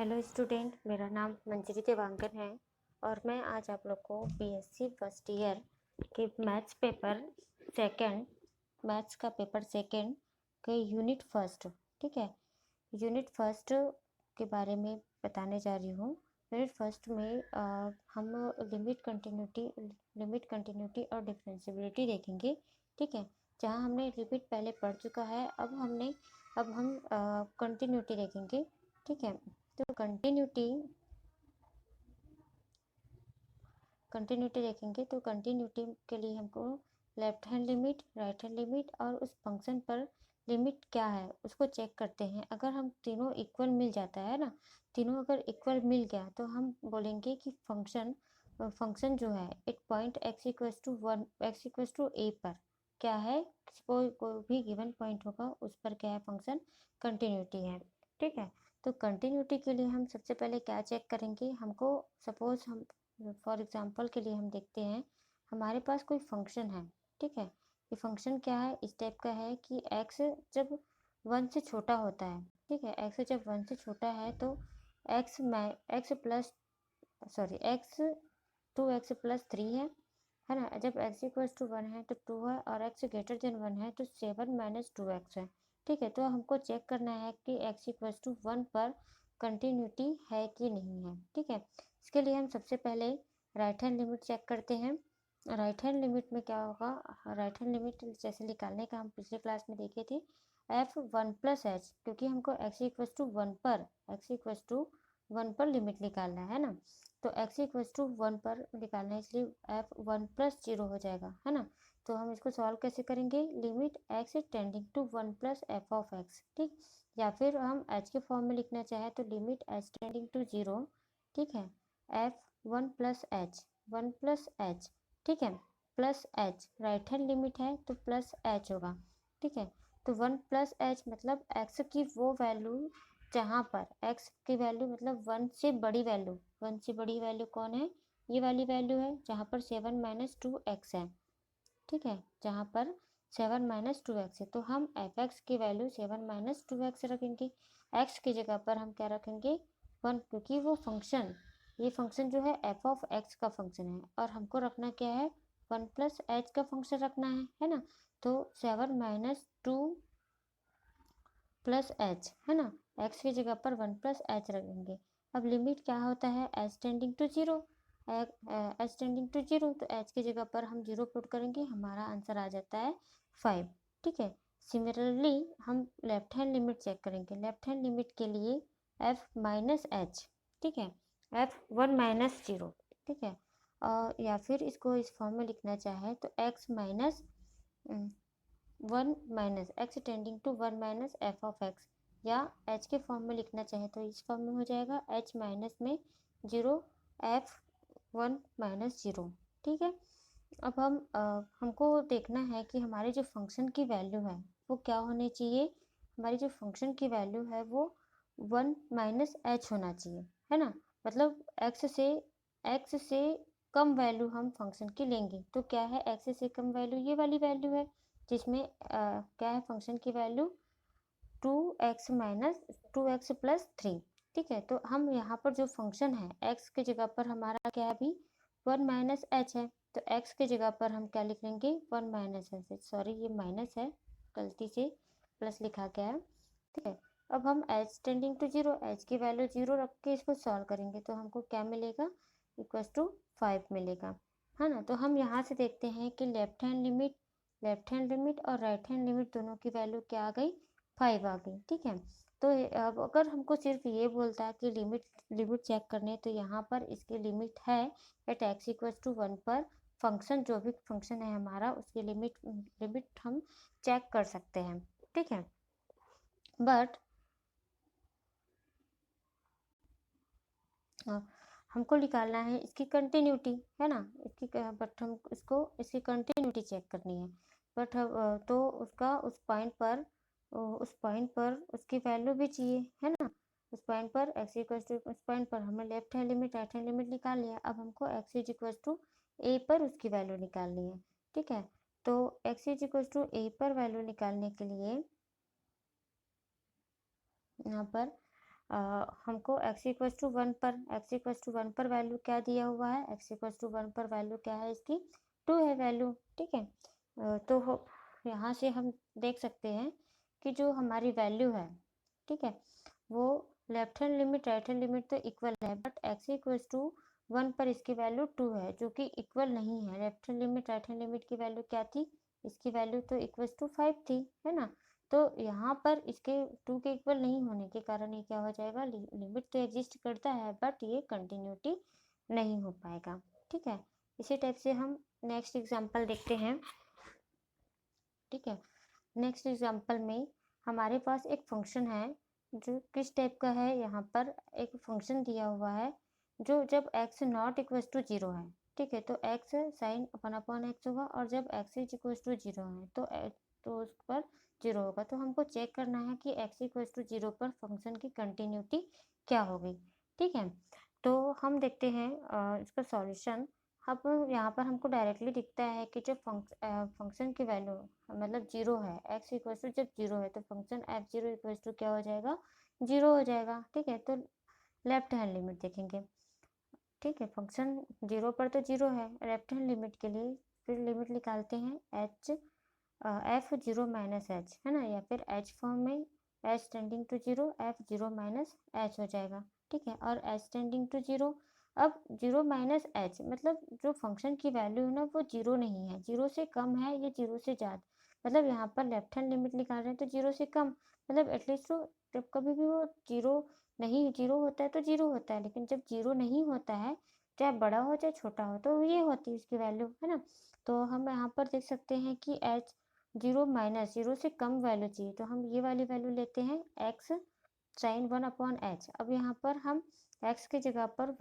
Hello student, मेरा नाम मंजरी देवांगन है और मैं आज आप लोग को बीएससी फर्स्ट ईयर के मैथ्स पेपर सेकंड मैथ्स का पेपर सेकंड के यूनिट फर्स्ट, ठीक है, यूनिट फर्स्ट के बारे में बताने जा रही हूँ। यूनिट फर्स्ट में हम लिमिट कंटिन्यूटी और डिफरेंशियबिलिटी देखेंगे, ठीक है। जहाँ हमने लिमिट पहले पढ़ चुका है, अब हम कंटिन्यूटी देखेंगे, ठीक है। तो कंटिन्यूटी देखेंगे तो कंटिन्यूटी के लिए हमको left hand limit, right hand limit और उस फंक्शन पर लिमिट क्या है उसको चेक करते हैं। अगर हम तीनों इक्वल मिल जाता है ना, तीनों अगर इक्वल मिल गया तो हम बोलेंगे कि फंक्शन जो है एक पॉइंट x=1 a पर क्या है, कोई भी गिवन पॉइंट होगा उस पर क्या है, फंक्शन कंटिन्यूटी है, ठीक है। तो कंटिन्यूटी के लिए हम सबसे पहले क्या चेक करेंगे, हमको सपोज हम फॉर एग्जांपल के लिए हम देखते हैं हमारे पास कोई फंक्शन है, ठीक है। ये फंक्शन क्या है, इस टाइप का है कि x जब 1 से छोटा होता है, ठीक है, x जब 1 से छोटा है तो x 2x+3 है ना। जब x=1 है तो 2 है और x>1 है तो 7 - 2x है, ठीक है। तो हमको चेक करना है कि x=1 पर कंटिन्यूटी है कि नहीं है, ठीक है। इसके लिए हम सबसे पहले राइट हैंड लिमिट चेक करते हैं। राइट हैंड लिमिट में क्या होगा, राइट हैंड लिमिट जैसे निकालने का हम पिछले क्लास में देखे थे, f1+h, क्योंकि हमको x=1 पर लिमिट निकालना है ना। तो x=1 पर निकालना है, इसलिए f1+0 हो जाएगा, है ना। तो हम इसको सॉल्व कैसे करेंगे, लिमिट x→1+f(x), ठीक। या फिर हम h के फॉर्म में लिखना चाहे तो लिमिट h→0, ठीक है, f1+h, ठीक है, plus h, right hand limit है तो प्लस h होगा, ठीक है। तो 1+h मतलब x की वो वैल्यू जहाँ पर x की वैल्यू मतलब 1 से बड़ी वैल्यू कौन है, ये वाली वैल्यू है जहाँ पर 7 - 2x है, ठीक है, जहाँ पर 7 - 2x है। तो हम f(x) की वैल्यू 7 - 2x रखेंगे। x की जगह पर हम क्या रखेंगे, 1, क्योंकि ये फंक्शन जो है f(x) का फंक्शन है और हमको रखना क्या है, 1+h का फंक्शन रखना है ना। तो 7 - 2 + h, है ना, x की जगह पर 1+h रखेंगे। अब लिमिट क्या होता है, h→0, तो h की जगह पर हम 0 पुट करेंगे, हमारा आंसर आ जाता है 5, ठीक है। सिमिलरली हम लेफ्ट हैंड लिमिट चेक करेंगे। लेफ्ट हैंड लिमिट के लिए f-h, ठीक है, f1 - 0, ठीक है। और या फिर इसको इस फॉर्म में लिखना चाहे तो x-1 या h के फॉर्म में लिखना चाहे तो इस फॉर्म में हो जाएगा h-0 f1 - 0, ठीक है। अब हमको देखना है कि हमारे जो फंक्शन की वैल्यू है वो क्या होनी चाहिए, हमारी जो फंक्शन की वैल्यू है वो 1 - h होना चाहिए, है ना। मतलब x से कम वैल्यू हम फंक्शन की लेंगे। तो क्या है, x से कम वैल्यू ये वाली वैल्यू है जिसमें क्या है, फंक्शन की वैल्यू 2x + 3, ठीक है। तो हम यहाँ पर जो फंक्शन है x की जगह पर हमारा क्या है, अभी 1 - h है, तो x की जगह पर हम क्या लिख लेंगे, 1 - h, सॉरी ये माइनस है, गलती से प्लस लिखा गया है, ठीक है। अब हम h→0, h की वैल्यू 0 रख के इसको सॉल्व करेंगे तो हमको क्या मिलेगा, =5 मिलेगा, है ना। तो हम यहाँ से देखते हैं कि लेफ्ट हैंड लिमिट और राइट हैंड लिमिट दोनों की वैल्यू क्या आ गई, 5 आ गई, ठीक है। तो अब अगर हमको सिर्फ ये बोलता है कि लिमिट चेक करने, तो यहाँ पर इसकी लिमिट है एट x=1 पर फंक्शन, जो भी फंक्शन है हमारा उसकी लिमिट हम चेक कर सकते हैं, ठीक है। बट हमको निकालना है इसकी कंटिन्यूटी, है ना, बट हम इसकी कंटिन्यूटी चेक करनी है। बट तो उस पॉइंट पर उसकी वैल्यू भी चाहिए, है ना। उस पॉइंट पर हमने left hand limit right hand limit निकाल लिया। अब हमको x=a पर उसकी वैल्यू निकालनी है, ठीक है। तो x=a पर वैल्यू निकालने के लिए यहाँ पर हमको x इक्वल्स टू 1 पर वैल्यू क्या दिया हुआ है, x इक्वल्स टू 1 पर वैल्यू क्या है इसकी, 2 है वैल्यू, ठीक है। तो यहाँ से हम देख सकते हैं कि जो हमारी वैल्यू है, ठीक है, वो left hand limit right hand limit तो इक्वल है, बट x इक्वल्स टू 1 पर इसकी वैल्यू 2 है, जो कि इक्वल नहीं है। Left hand limit right hand limit की वैल्यू क्या थी, इसकी वैल्यू तो इक्वल्स टू 5 थी, है ना। तो यहाँ पर इसके 2 के इक्वल नहीं होने के कारण ये क्या हो जाएगा, लिमिट तो एग्जिस्ट करता है बट ये कंटिन्यूटी नहीं हो पाएगा, ठीक है। इसी टाइप से हम नेक्स्ट एग्जांपल देखते हैं, ठीक है। नेक्स्ट एग्जांपल में हमारे पास एक फंक्शन है जो किस टाइप का है, यहाँ पर एक फंक्शन दिया हुआ है जो जब x नॉट इक्वल्स टू 0 है, ठीक है, तो x साइन 1/x होगा, और जब x इज इक्वल्स टू 0 है तो उस पर 0 होगा। तो हमको चेक करना है कि x इक्वल्स टू 0 पर फंक्शन की कंटिन्यूटी क्या होगी, ठीक है। तो हम देखते हैं इसका सॉल्यूशन। अब यहाँ पर हमको डायरेक्टली दिखता है कि जो फंक्शन की वैल्यू मतलब 0 है, x इक्वल्स टू जब 0 है तो फंक्शन f0 इक्वल्स टू क्या हो जाएगा, 0 हो जाएगा, ठीक है। तो लेफ्ट हैंड लिमिट देखेंगे, ठीक है, फंक्शन 0 पर तो 0 है, लेफ्ट हैंड लिमिट के लिए फिर लिमिट निकालते हैं f0 माइनस एच, है ना, या फिर h फॉर्म में h tending to 0 f0 minus h हो जाएगा, ठीक है। और h टेंडिंग टू 0, अब 0 माइनस एच मतलब जो फंक्शन की वैल्यू है ना वो 0 नहीं है, 0 से कम है, ये 0 से ज़्यादा, मतलब यहाँ पर लेफ्ट हैंड लिमिट निकाल रहे हैं तो 0 से कम, मतलब एटलीस्ट तो जब कभी भी वो 0 नहीं, 0 होता है तो 0 होता है, लेकिन जब 0 नहीं होता है, चाहे बड़ा हो चाहे छोटा हो, तो ये होती है उसकी वैल्यू, है ना। तो हम यहाँ पर देख सकते हैं कि h 0 माइनस 0 से कम वैल्यू चाहिए, तो हम ये वाली वैल्यू लेते हैं x साइन 1/h। अब यहाँ पर हम x की जगह पर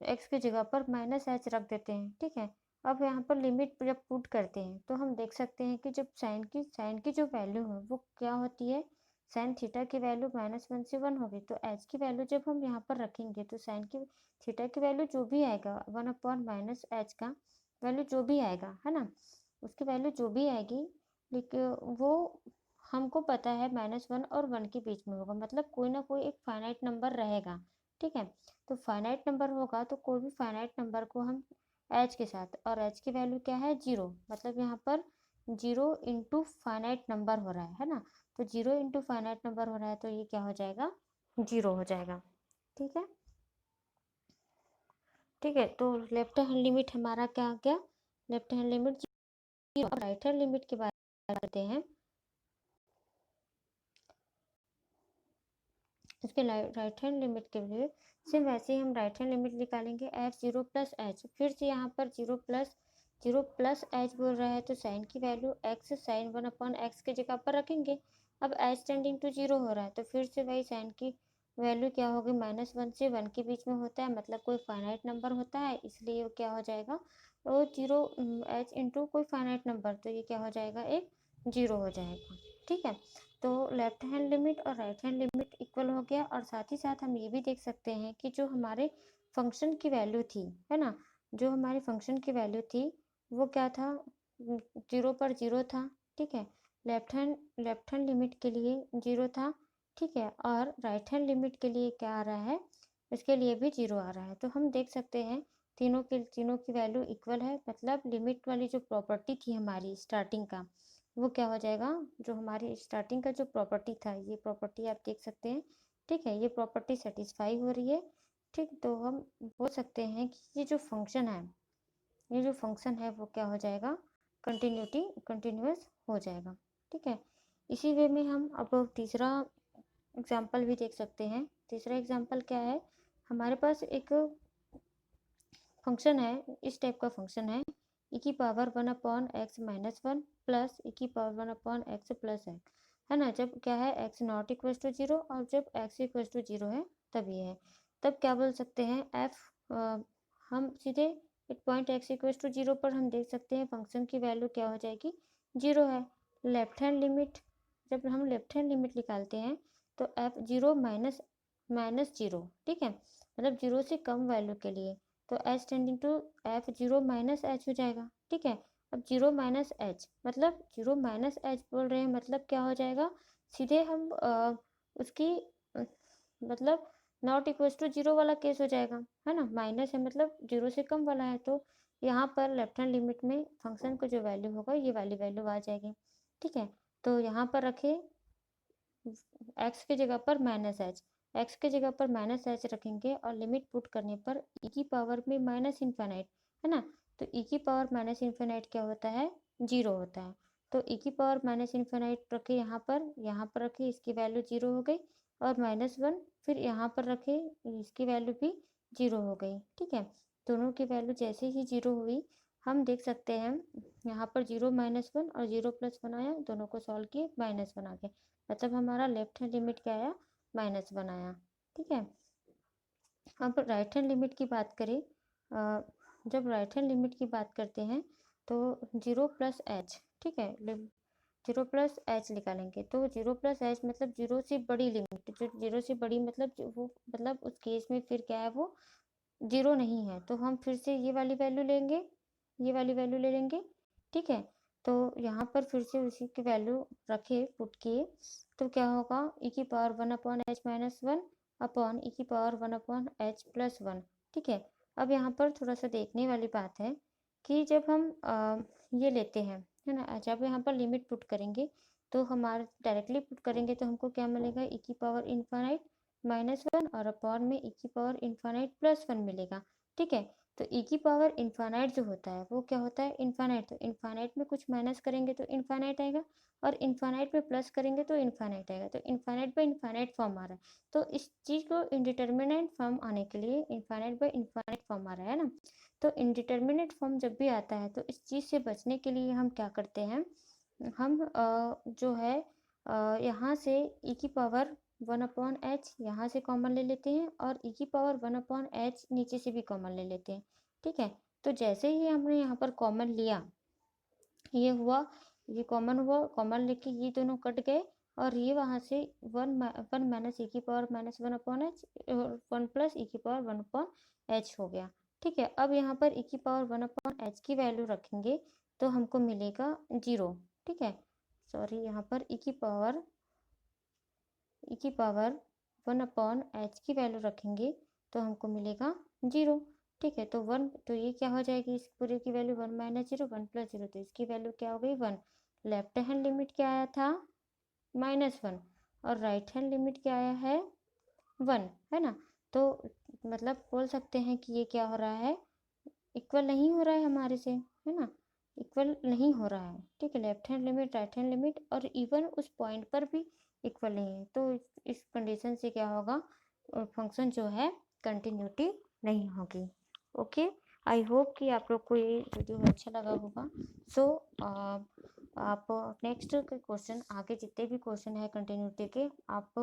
x की जगह पर माइनस एच रख देते हैं, ठीक है। अब यहाँ पर लिमिट जब पुट करते हैं तो हम देख सकते हैं कि जब साइन की जो वैल्यू है वो क्या होती है, साइन थीटा की वैल्यू -1 से 1 होगी, तो एच की वैल्यू जब हम यहाँ पर रखेंगे तो साइन की थीटा की वैल्यू जो भी आएगा 1/-h का वैल्यू जो भी आएगा, है ना, उसकी वैल्यू जो भी आएगी, लेकिन वो हमको पता है -1 और 1 के बीच में होगा, मतलब कोई ना कोई एक फाइनाइट नंबर रहेगा, ठीक है। तो फाइनाइट नंबर होगा तो कोई भी फाइनाइट नंबर को हम एच के साथ, और एच की वैल्यू क्या है 0, मतलब यहाँ पर 0 इंटू फाइनाइट नंबर हो रहा है ना, तो 0 इंटू फाइनाइट नंबर हो रहा है तो ये क्या हो जाएगा, 0 हो जाएगा, ठीक है। ठीक है, तो लेफ्ट हैंड लिमिट हमारा क्या आ गया, लेफ्ट हैंड लिमिट 0। अब राइट हैंड लिमिट की बात करते हैं। इसके राइट हैंड लिमिट के लिए सेम वैसे ही हम राइट हैंड लिमिट निकालेंगे f0 प्लस एच, फिर से यहाँ पर 0 प्लस एच बोल रहा है तो साइन की वैल्यू x साइन 1/x की जगह पर रखेंगे। अब h टेंडिंग टू 0 हो रहा है तो फिर से वही साइन की वैल्यू क्या होगी, -1 से 1 के बीच में होता है, मतलब कोई फाइनाइट नंबर होता है, इसलिए वो क्या हो जाएगा, तो 0 h इंटू कोई फाइनाइट नंबर, तो ये क्या हो जाएगा, एक 0 हो जाएगा, ठीक है। तो लेफ्ट हैंड लिमिट और राइट हैंड लिमिट इक्वल हो गया, और साथ ही साथ हम ये भी देख सकते हैं कि जो हमारे फंक्शन की वैल्यू थी, है ना, जो हमारी फंक्शन की वैल्यू थी वो क्या था, 0 पर 0 था, ठीक है। लेफ्ट हैंड लिमिट के लिए 0 था, ठीक है, और राइट हैंड लिमिट के लिए क्या आ रहा है, इसके लिए भी 0 आ रहा है। तो हम देख सकते हैं तीनों की वैल्यू इक्वल है, मतलब लिमिट वाली जो प्रॉपर्टी थी हमारी स्टार्टिंग का, वो क्या हो जाएगा, जो हमारी स्टार्टिंग का जो प्रॉपर्टी था, ये प्रॉपर्टी आप देख सकते हैं, ठीक है, ये प्रॉपर्टी सेटिस्फाई हो रही है, ठीक। तो हम बोल सकते हैं कि ये जो फंक्शन है वो क्या हो जाएगा, कंटिन्यूस हो जाएगा, ठीक है। इसी वे में हम अब तीसरा एग्जाम्पल भी देख सकते हैं। तीसरा एग्जाम्पल क्या है, हमारे पास एक फंक्शन है, इस टाइप का फंक्शन है, e की power 1/x minus 1 plus e की पावर 1/x प्लस एक्स, है ना। जब क्या है x नॉट इक्वल टू 0 और जब x इक्वल टू 0 है तब ये है, तब क्या बोल सकते हैं हम सीधे एक पॉइंट x इक्वल टू 0 पर हम देख सकते हैं फंक्शन की वैल्यू क्या हो जाएगी, 0 है। लेफ्ट हैंड लिमिट, जब हम लेफ्ट हैंड लिमिट निकालते हैं तो f0 माइनस 0, ठीक है, मतलब 0 से कम वैल्यू के लिए, तो h tending to f0 minus h हो जाएगा, ठीक है। अब 0 माइनस एच मतलब 0 माइनस एच बोल रहे हैं, मतलब क्या हो जाएगा, सीधे हम उसकी मतलब नॉट इक्वल टू जीरो वाला केस हो जाएगा, है ना। माइनस है मतलब जीरो से कम वाला है, तो यहाँ पर लेफ्ट हैंड लिमिट में फंक्शन को जो वैल्यू होगा ये वाली वैल्यू आ जाएगी। ठीक है, तो यहाँ पर रखे एक्स की जगह पर माइनस एच, एक्स की जगह पर माइनस एच रखेंगे और लिमिट पुट करने पर ई की पावर में माइनस इन्फिनाइट, है ना। तो ई की पावर माइनस इन्फिनाइट क्या होता है, जीरो होता है। तो ई की पावर माइनस इन्फिनाइट रखे यहाँ पर रखे, इसकी वैल्यू जीरो हो गई, और -1 फिर यहाँ पर रखे, इसकी वैल्यू भी जीरो हो गई। ठीक है, दोनों की वैल्यू जैसे ही जीरो हुई, हम देख सकते हैं यहाँ पर 0 -1 और 0 +1 आया, दोनों को सॉल्व किए -1 आ गया, मतलब हमारा लेफ्ट हैंड लिमिट क्या आया, -1 आया। ठीक है, अब राइट हैंड लिमिट की बात करें, जब राइट हैंड लिमिट की बात करते हैं तो 0 + h, ठीक है, 0 + h निकालेंगे, तो 0 + h मतलब 0 से बड़ी लिमिट, जो 0 से बड़ी मतलब वो मतलब उस केस में फिर क्या है, वो 0 नहीं है, तो हम फिर से ये वाली वैल्यू लेंगे, ये वाली वैल्यू ले लेंगे। ठीक है, तो यहाँ पर फिर से उसी की वैल्यू रखे, पुट किए, तो क्या होगा, e की पावर 1/h-1 अपॉन e की पावर 1/h+1। ठीक है, अब यहाँ पर थोड़ा सा देखने वाली बात है कि जब हम ये लेते हैं, है ना, जब यहाँ पर लिमिट पुट करेंगे तो हमारे डायरेक्टली पुट करेंगे तो हमको क्या मिलेगा, e की पावर इन्फानाइट -1 और अपॉन में e की पावर इन्फानाइट +1 मिलेगा। ठीक है, तो e की पावर इन्फानाइट जो होता है वो क्या होता है, इन्फानाइट, तो इन्फानाइट में कुछ माइनस करेंगे तो इन्फानाइट आएगा, और इन्फानाइट में प्लस करेंगे तो इन्फानाइट आएगा, तो इन्फानाइट बाय इन्फानाइट फॉर्म आ रहा है। तो इस चीज़ को इनडिटर्मिनेट फॉर्म आने के लिए इन्फानाइट बाय इन्फानाइट फॉर्म आ रहा है ना, तो इनडिटर्मिनेट फॉर्म जब भी आता है तो इस चीज़ से बचने के लिए हम क्या करते हैं, हम जो है यहाँ से e की पावर 1/h यहाँ से कॉमन ले लेते हैं, और e की पावर 1/h नीचे से भी कॉमन ले लेते हैं। ठीक है, तो जैसे ही हमने यहाँ पर कॉमन लिया, ये हुआ, ये कॉमन हुआ, कॉमन लेके ये दोनों कट गए, और ये वहाँ से 1 माइनस e की पावर -1/h और 1 + e की पावर 1/h हो गया। ठीक है, अब यहाँ पर e की पावर 1/h की वैल्यू रखेंगे तो हमको मिलेगा 0। ठीक है, सॉरी, यहाँ पर e की पावर 1/h की वैल्यू रखेंगे तो हमको मिलेगा 0। ठीक है, तो 1, तो ये क्या हो जाएगी, इस पूरे की वैल्यू 1 - 0 1 + 0, तो इसकी वैल्यू क्या हो गई, 1। लेफ्ट हैंड लिमिट क्या आया था, -1, और राइट हैंड लिमिट क्या आया है, 1, है ना। तो मतलब बोल सकते हैं कि ये क्या हो रहा है, इक्वल नहीं हो रहा है हमारे से, है ना, इक्वल नहीं हो रहा है। ठीक है, left hand limit, right hand limit, और इवन उस पॉइंट पर भी इक्वल नहीं है, तो इस कंडीशन से क्या होगा, फंक्शन जो है कंटिन्यूटी नहीं होगी। ओके, आई होप कि आप लोग को ये वीडियो अच्छा लगा होगा। सो आप नेक्स्ट के क्वेश्चन, आगे जितने भी क्वेश्चन है कंटिन्यूटी के, आप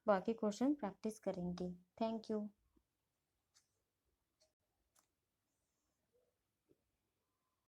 बाकी क्वेश्चन प्रैक्टिस करेंगे। Thank you.